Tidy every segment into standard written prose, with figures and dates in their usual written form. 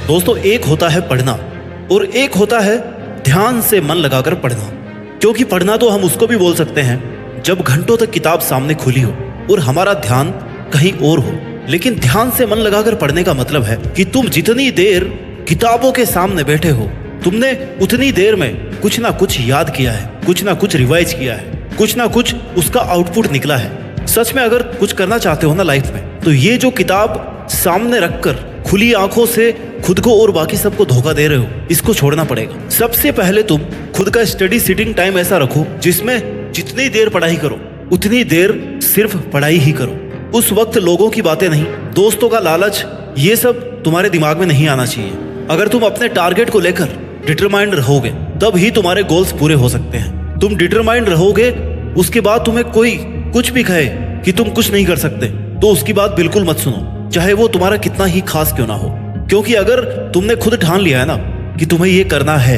दोस्तों, एक होता है पढ़ना और एक होता है ध्यान से मन लगाकर पढ़ना। क्योंकि पढ़ना तो हम उसको भी बोल सकते हैं जब घंटों तक किताब सामने खुली हो और हमारा ध्यान कहीं और हो। लेकिन ध्यान से मन लगाकर पढ़ने का मतलब है कि तुम जितनी देर किताबों के सामने बैठे हो, तुमने उतनी देर में कुछ ना कुछ याद किया है, कुछ ना कुछ रिवाइज किया है, कुछ ना कुछ उसका आउटपुट निकला है। सच में अगर कुछ करना चाहते हो ना लाइफ में, तो ये जो किताब सामने रखकर खुली आंखों से खुद को और बाकी सबको धोखा दे रहे हो, इसको छोड़ना पड़ेगा। सबसे पहले तुम खुद का स्टडी सिटिंग टाइम ऐसा रखो जिसमें जितनी देर पढ़ाई करो उतनी देर सिर्फ पढ़ाई ही करो। उस वक्त लोगों की बातें नहीं, दोस्तों का लालच, ये सब तुम्हारे दिमाग में नहीं आना चाहिए। अगर तुम अपने टारगेट को लेकर डिटरमाइंड रहोगे तब ही तुम्हारे गोल्स पूरे हो सकते हैं। तुम डिटरमाइंड रहोगे, उसके बाद तुम्हें कोई कुछ भी कहे कि तुम कुछ नहीं कर सकते, तो उसकी बात बिल्कुल मत सुनो, चाहे वो तुम्हारा कितना ही खास क्यों ना हो। क्योंकि अगर तुमने खुद ठान लिया है ना कि तुम्हें ये करना है,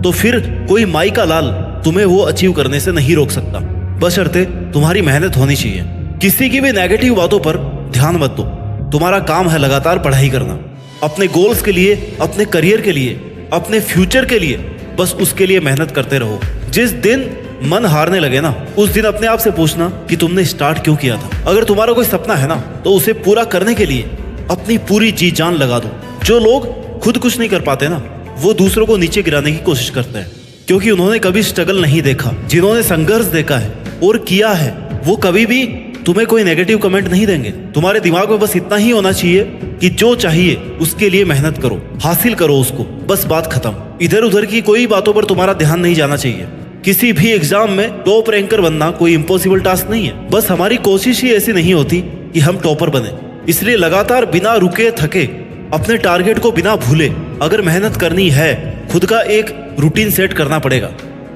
तो फिर कोई माई का लाल तुम्हें वो अचीव करने से नहीं रोक सकता, बशर्ते तुम्हारी मेहनत होनी चाहिए। किसी की भी नेगेटिव बातों पर ध्यान मत दो। तुम्हारा काम है लगातार पढ़ाई करना, अपने गोल्स के लिए, अपने करियर के लिए, अपने फ्यूचर के लिए, बस उसके लिए मेहनत करते रहो। जिस दिन मन हारने लगे ना, उस दिन अपने आप से पूछना कि तुमने स्टार्ट क्यों किया था। अगर तुम्हारा कोई सपना है ना, तो उसे पूरा करने के लिए अपनी पूरी जी जान लगा दो। जो लोग खुद कुछ नहीं कर पाते ना, वो दूसरों को नीचे गिराने की कोशिश करते हैं, क्योंकि उन्होंने कभी स्ट्रगल नहीं देखा। जिन्होंने संघर्ष देखा है और किया है, वो कभी भी तुम्हें कोई नेगेटिव कमेंट नहीं देंगे। तुम्हारे दिमाग में बस इतना ही होना चाहिए कि जो चाहिए उसके लिए मेहनत करो, हासिल करो उसको, बस बात खत्म। इधर उधर की कोई बातों पर तुम्हारा ध्यान नहीं जाना चाहिए। किसी भी एग्जाम में टॉप रैंकर बनना कोई इम्पॉसिबल टास्क नहीं है, बस हमारी कोशिश ही ऐसी नहीं होती कि हम टॉपर बने। इसलिए लगातार बिना रुके थके, अपने टारगेट को बिना भूले अगर मेहनत करनी है, खुद का एक रूटीन सेट करना पड़ेगा,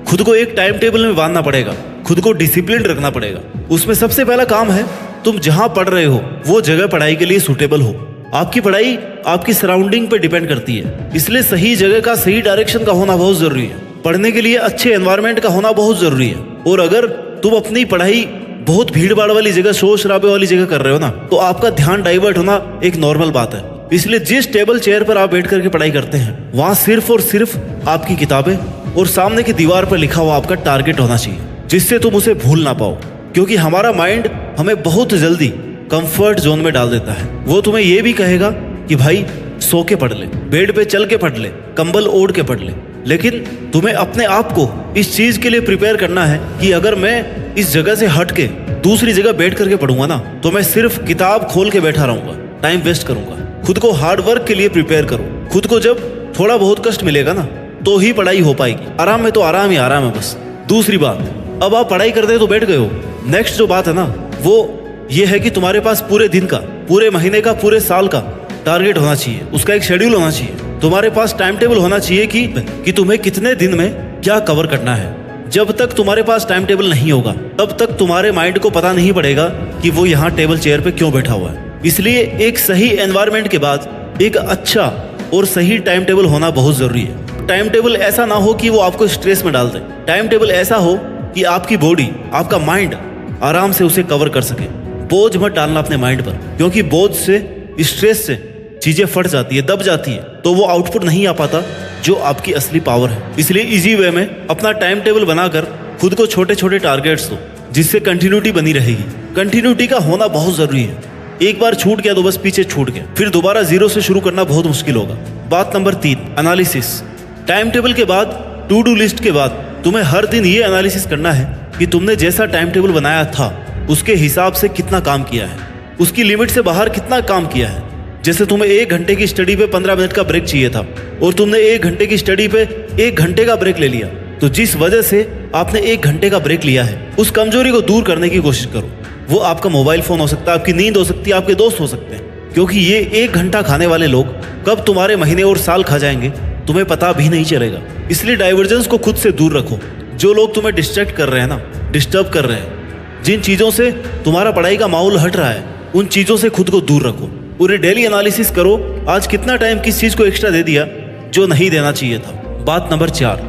खुद को एक टाइम टेबल में बांधना पड़ेगा, खुद को डिसिप्लिन रखना पड़ेगा। उसमें सबसे पहला काम है, तुम जहां पढ़ रहे हो वो जगह पढ़ाई के लिए सूटेबल हो। आपकी पढ़ाई आपकी सराउंडिंग पे डिपेंड करती है, इसलिए सही जगह का, सही डायरेक्शन का होना बहुत जरूरी है। पढ़ने के लिए अच्छे एनवायरनमेंट का होना बहुत जरूरी है। और अगर तुम अपनी पढ़ाई बहुत भीड़ भाड़ वाली जगह, शोर शराबे वाली जगह कर रहे हो ना, तो आपका ध्यान डाइवर्ट होना एक नॉर्मल बात है। इसलिए जिस टेबल चेयर पर आप बैठ करके पढ़ाई करते हैं, वहां सिर्फ और सिर्फ आपकी किताबें और सामने की दीवार पर लिखा हुआ आपका टारगेट होना चाहिए, जिससे तुम उसे भूल ना पाओ। क्योंकि हमारा माइंड हमें बहुत जल्दी कंफर्ट जोन में डाल देता है। वो तुम्हें ये भी कहेगा कि भाई सो के पढ़ ले, बेड पे चल के पढ़ ले, कंबल ओढ़ के पढ़ ले। लेकिन तुम्हें अपने आप को इस चीज के लिए प्रिपेयर करना है कि अगर मैं इस जगह से हट के दूसरी जगह बैठ करके पढ़ूंगा ना, तो मैं सिर्फ किताब खोल के बैठा रहूंगा, टाइम वेस्ट करूंगा। खुद को हार्ड वर्क के लिए प्रिपेयर करो। खुद को जब थोड़ा बहुत कष्ट मिलेगा ना, तो ही पढ़ाई हो पाएगी। आराम में तो आराम ही आराम है बस। दूसरी बात, अब आप पढ़ाई करते तो बैठ गए हो, नेक्स्ट जो बात है ना, वो ये है कि तुम्हारे पास पूरे दिन का, पूरे महीने का, पूरे साल का टारगेट होना चाहिए। उसका एक शेड्यूल होना चाहिए। तुम्हारे पास टाइम टेबल होना चाहिए कि तुम्हें कितने दिन में क्या कवर करना है। जब तक तुम्हारे पास टाइम टेबल नहीं होगा, तब तक तुम्हारे माइंड को पता नहीं पड़ेगा कि वो यहाँ टेबल चेयर पे क्यों बैठा हुआ है। इसलिए एक सही एनवायरनमेंट के बाद एक अच्छा और सही टाइम टेबल होना बहुत जरूरी है। टाइम टेबल ऐसा ना हो कि वो आपको स्ट्रेस में डाल दे। टाइम टेबल ऐसा हो कि आपकी बॉडी, आपका माइंड आराम से उसे कवर कर सके। बोझ मत डालना अपने माइंड पर, क्योंकि बोझ से, स्ट्रेस से चीजें फट जाती है, दब जाती है, तो वो आउटपुट नहीं आ पाता जो आपकी असली पावर है। इसलिए इजी वे में अपना टाइम टेबल बनाकर खुद को छोटे छोटे टारगेट्स दो, जिससे कंटिन्यूटी बनी रहेगी। कंटिन्यूटी का होना बहुत जरूरी है। एक बार छूट गया तो बस पीछे छूट गया, फिर दोबारा जीरो से शुरू करना बहुत मुश्किल होगा। बात नंबर 3, एनालिसिस। टाइम टेबल के बाद, टू डू लिस्ट के बाद तुम्हें हर दिन ये एनालिसिस करना है कि तुमने जैसा टाइम टेबल बनाया था उसके हिसाब से कितना काम किया है, उसकी लिमिट से बाहर कितना काम किया है। जैसे तुम्हें 1 घंटे की स्टडी पे 15 मिनट का ब्रेक चाहिए था और तुमने 1 घंटे की स्टडी पे 1 घंटे का ब्रेक ले लिया, तो जिस वजह से आपने 1 घंटे का ब्रेक लिया है, उस कमजोरी को दूर करने की कोशिश करो। वो आपका मोबाइल फोन हो सकता है, आपकी नींद हो सकती है, आपके दोस्त हो सकते हैं। क्योंकि ये 1 घंटा खाने वाले लोग कब तुम्हारे महीने और साल खा जाएंगे तुम्हें पता भी नहीं चलेगा। इसलिए डाइवर्जेंस को खुद से दूर रखो। जो लोग तुम्हें डिस्ट्रैक्ट कर रहे हैं ना, डिस्टर्ब कर रहे हैं, जिन चीज़ों से तुम्हारा पढ़ाई का माहौल हट रहा है, उन चीज़ों से खुद को दूर रखो। पूरे डेली एनालिसिस करो, आज कितना टाइम किस चीज़ को एक्स्ट्रा दे दिया जो नहीं देना चाहिए था। बात नंबर 4,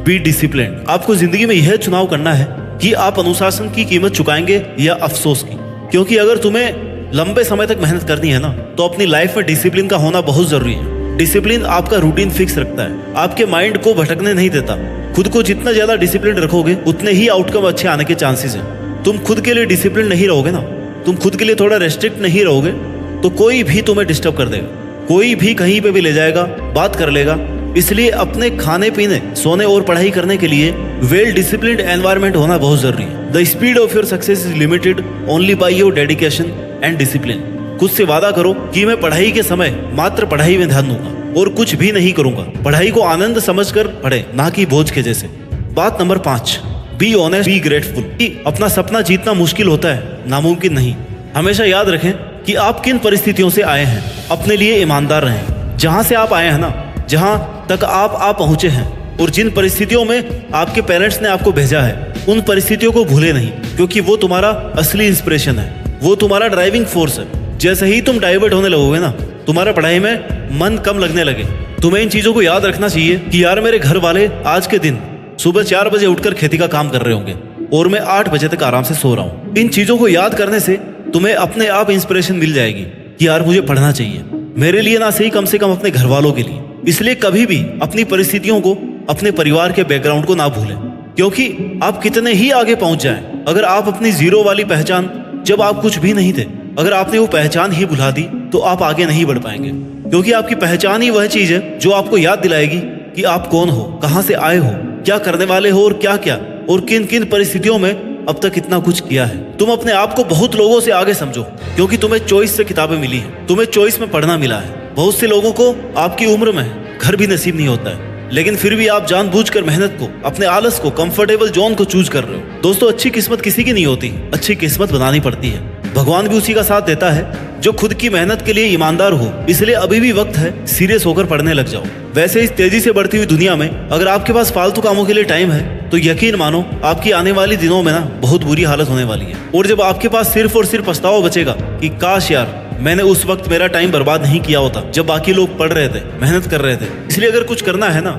बी डिसिप्लिन। आपको जिंदगी में यह चुनाव करना है कि आप अनुशासन की कीमत चुकाएंगे या अफसोस की। क्योंकि अगर तुम्हें लंबे समय तक मेहनत करनी है ना, तो अपनी लाइफ में डिसिप्लिन का होना बहुत जरूरी है। डिसिप्लिन आपका रूटीन फिक्स रखता है, आपके माइंड को भटकने नहीं देता। खुद को जितना ज्यादा डिसिप्लिन रखोगे उतने ही आउटकम अच्छे आने के चांसेस हैं। तुम खुद के लिए डिसिप्लिन नहीं रहोगे ना, तुम खुद के लिए थोड़ा रेस्ट्रिक्ट नहीं रहोगे तो कोई भी तुम्हें डिस्टर्ब कर देगा, कोई भी कहीं पे भी ले जाएगा, बात कर लेगा। इसलिए अपने खाने पीने, सोने और पढ़ाई करने के लिए वेल डिसिप्लिन्ड एनवायरनमेंट होना बहुत जरूरी है। The speed of your success is limited only by your dedication and discipline. खुद से वादा करो कि मैं पढ़ाई के समय मात्र पढ़ाई में ध्यान दूंगा और कुछ भी नहीं करूंगा। पढ़ाई को आनंद समझकर पढ़े, ना कि बोझ के जैसे। बात number 5, be honest, be grateful. अपना सपना जीतना मुश्किल होता है, नामुमकिन नहीं। हमेशा याद रखें कि आप किन परिस्थितियों से आए हैं। अपने लिए ईमानदार रहें। जहां से आप आए हैं ना, जहां तक आप पहुंचे हैं और जिन परिस्थितियों में आपके पेरेंट्स ने आपको भेजा है, उन परिस्थितियों को भूले नहीं, क्योंकि वो तुम्हारा असली इंस्पिरेशन है, वो तुम्हारा ड्राइविंग फोर्स है। जैसे ही तुम डाइवर्ट होने लगोगे ना, तुम्हारा पढ़ाई में मन कम लगने लगे, तुम्हें इन चीजों को याद रखना चाहिए कि यार मेरे घर वाले आज के दिन सुबह 4 बजे उठकर खेती का काम कर रहे होंगे और मैं 8 बजे तक आराम से सो रहा हूँ। इन चीजों को याद करने से तुम्हें अपने आप इंस्पिरेशन मिल जाएगी कि यार मुझे पढ़ना चाहिए, मेरे लिए ना सही, कम से कम अपने घर वालों के लिए। इसलिए कभी भी अपनी परिस्थितियों को, अपने परिवार के बैकग्राउंड को ना भूलें, क्योंकि आप कितने ही आगे पहुंच जाएं, अगर आप अपनी जीरो वाली पहचान, जब आप कुछ भी नहीं थे, अगर आपने वो पहचान ही भुला दी तो आप आगे नहीं बढ़ पाएंगे। क्योंकि आपकी पहचान ही वह चीज है जो आपको याद दिलाएगी कि आप कौन हो, कहां से आए हो, क्या करने वाले हो और क्या क्या और किन किन परिस्थितियों में अब तक इतना कुछ किया है। तुम अपने आप को बहुत लोगों से आगे समझो, क्योंकि तुम्हें चॉइस से किताबें मिली है, तुम्हें चॉइस में पढ़ना मिला है। बहुत से लोगों को आपकी उम्र में घर भी नसीब नहीं होता है, लेकिन फिर भी आप जानबूझकर मेहनत को, अपने आलस को, कंफर्टेबल जोन को चूज कर रहे हो। दोस्तों, अच्छी किस्मत किसी की नहीं होती, अच्छी किस्मत बनानी पड़ती है। भगवान भी उसी का साथ देता है जो खुद की मेहनत के लिए ईमानदार हो। इसलिए अभी भी वक्त है, सीरियस होकर पढ़ने लग जाओ। वैसे इस तेजी से बढ़ती हुई दुनिया में अगर आपके पास फालतू कामों के लिए टाइम है तो यकीन मानो आपकी आने वाली दिनों में ना बहुत बुरी हालत होने वाली है। और जब आपके पास सिर्फ और सिर्फ पछतावा बचेगा कि काश यार मैंने उस वक्त मेरा टाइम बर्बाद नहीं किया होता जब बाकी लोग पढ़ रहे थे, मेहनत कर रहे थे। इसलिए अगर कुछ करना है ना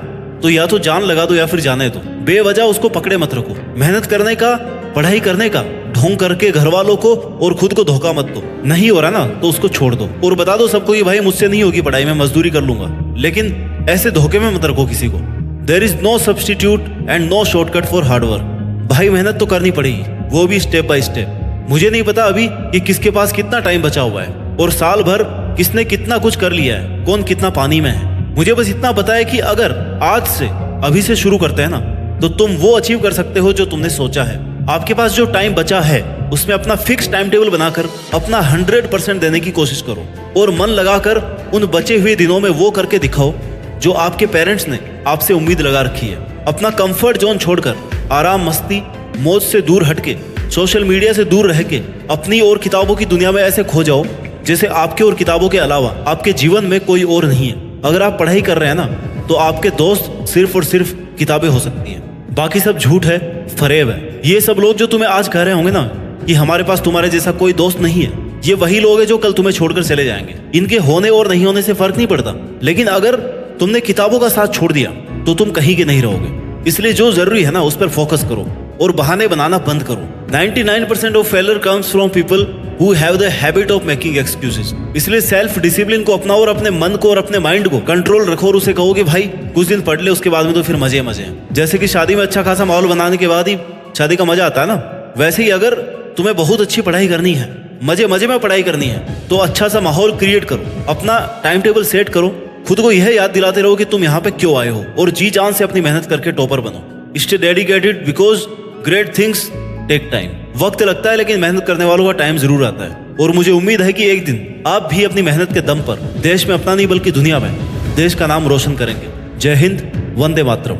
तो या तो जान लगा दो या फिर जाने दो। बेवजह उसको पकड़े मत रखो। मेहनत करने का, पढ़ाई करने का ढोंग करके घर वालों को और खुद को धोखा मत दो। नहीं हो रहा ना तो उसको छोड़ दो और बता दो सबको कि भाई मुझसे नहीं होगी पढ़ाई, मैं मजदूरी कर लूंगा। लेकिन ऐसे धोखे में मत रखो किसी को। There is no substitute and no shortcut for hard work. भाई मेहनत तो करनी पड़ेगी, वो भी स्टेप बाय स्टेप। मुझे नहीं पता अभी कि किसके पास कितना टाइम बचा हुआ है और साल भर किसने कितना कुछ कर लिया है, कौन कितना पानी में है। मुझे बस इतना पता है कि अगर आज से, अभी से शुरू करते हैं ना, तो तुम वो अचीव कर सकते हो जो तुमने सोचा है। आपके पास जो टाइम बचा है उसमें अपना फिक्स टाइम टेबल बनाकर अपना 100% देने की कोशिश करो और मन लगाकर उन बचे हुए दिनों में वो करके दिखाओ जो आपके पेरेंट्स ने आपसे उम्मीद लगा रखी है। अपना कंफर्ट जोन छोड़कर आराम, मस्ती, मौज से दूर हटके, सोशल मीडिया से दूर रह के अपनी और किताबों की दुनिया में ऐसे खो जाओ जैसे आपके और किताबों के अलावा आपके जीवन में कोई और नहीं है। अगर आप पढ़ाई कर रहे हैं ना तो आपके दोस्त सिर्फ और सिर्फ किताबें हो सकती हैं, बाकी सब झूठ है, फरेब है। ये सब लोग जो तुम्हें आज कह रहे होंगे ना कि हमारे पास तुम्हारे जैसा कोई दोस्त नहीं है, ये वही लोग हैं जो कल तुम्हें छोड़कर चले जाएंगे। इनके होने और नहीं होने से फर्क नहीं पड़ता, लेकिन अगर तुमने किताबों का साथ छोड़ दिया तो तुम कहीं के नहीं रहोगे। इसलिए जो जरूरी है ना उस पर फोकस करो और बहाने बनाना बंद करो। 99% of failure comes from people who have the habit of making excuses. इसलिए सेल्फ डिसिप्लिन को अपनाओ और अपने मन को और अपने माइंड को कंट्रोल रखो और उसे कहो कि भाई कुछ दिन पढ़ ले, उसके बाद में तो फिर मजे मजे हैं। जैसे कि शादी में अच्छा खासा माहौल बनाने के बाद ही शादी का मजा आता है ना, वैसे ही अगर तुम्हें बहुत अच्छी पढ़ाई करनी है, मजे मजे में पढ़ाई करनी है, तो अच्छा सा माहौल क्रिएट करो, अपना टाइम टेबल सेट करो, खुद को यह याद दिलाते रहो कि तुम यहाँ पे क्यों आए हो और जी जान से अपनी मेहनत करके टॉपर बनो। Stay dedicated because great things take time. वक्त लगता है लेकिन मेहनत करने वालों का टाइम जरूर आता है। और मुझे उम्मीद है कि एक दिन आप भी अपनी मेहनत के दम पर देश में अपना नहीं बल्कि दुनिया में देश का नाम रोशन करेंगे। जय हिंद, वंदे मातरम।